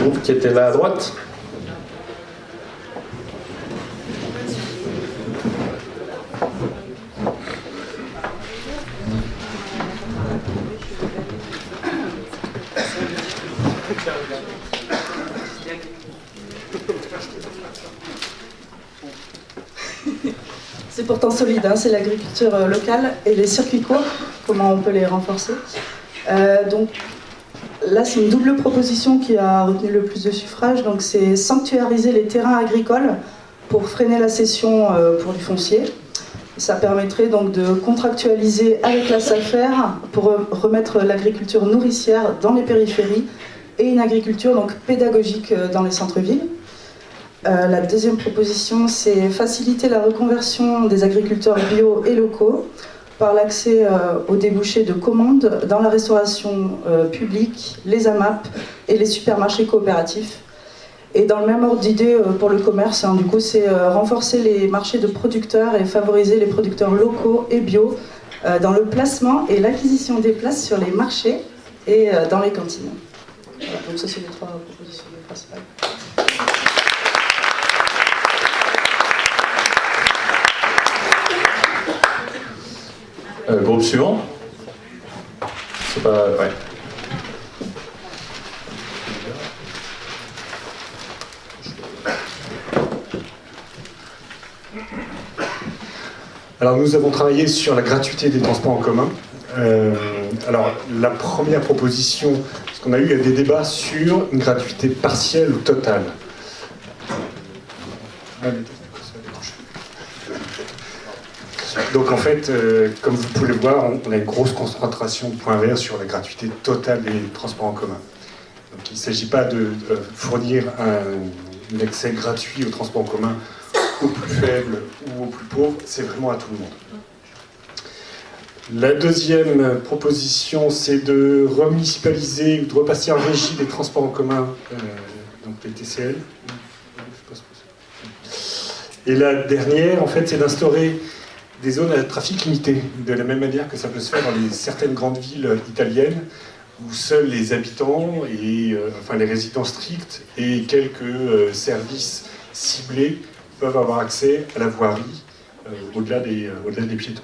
groupe qui était là à droite. C'est pourtant solide, hein, c'est l'agriculture locale et les circuits courts, comment on peut les renforcer. Donc là, c'est une double proposition qui a retenu le plus de suffrages. Donc c'est sanctuariser les terrains agricoles pour freiner la cession pour du foncier. Ça permettrait donc de contractualiser avec la SAFER pour remettre l'agriculture nourricière dans les périphéries et une agriculture donc pédagogique dans les centres-villes. La deuxième proposition, c'est faciliter la reconversion des agriculteurs bio et locaux par l'accès aux débouchés de commandes dans la restauration publique, les AMAP et les supermarchés coopératifs. Et dans le même ordre d'idée pour le commerce, hein, du coup, c'est renforcer les marchés de producteurs et favoriser les producteurs locaux et bio dans le placement et l'acquisition des places sur les marchés et dans les cantines. Voilà, donc ça, c'est les trois propositions principales. Groupe suivant. C'est pas... Ouais. Alors nous avons travaillé sur la gratuité des transports en commun. Alors la première proposition, parce qu'on a eu des débats sur une gratuité partielle ou totale. Donc en fait, comme vous pouvez le voir, on a une grosse concentration de points verts sur la gratuité totale des transports en commun. Donc il ne s'agit pas de fournir un accès gratuit aux transports en commun aux plus faibles ou aux plus pauvres, c'est vraiment à tout le monde. La deuxième proposition, c'est de remunicipaliser ou de repasser en régie des transports en commun, donc les TCL. Et la dernière, en fait, c'est d'instaurer des zones à trafic limité, de la même manière que ça peut se faire dans certaines grandes villes italiennes, où seuls les habitants, et, enfin les résidents stricts et quelques services ciblés peuvent avoir accès à la voirie au-delà des piétons.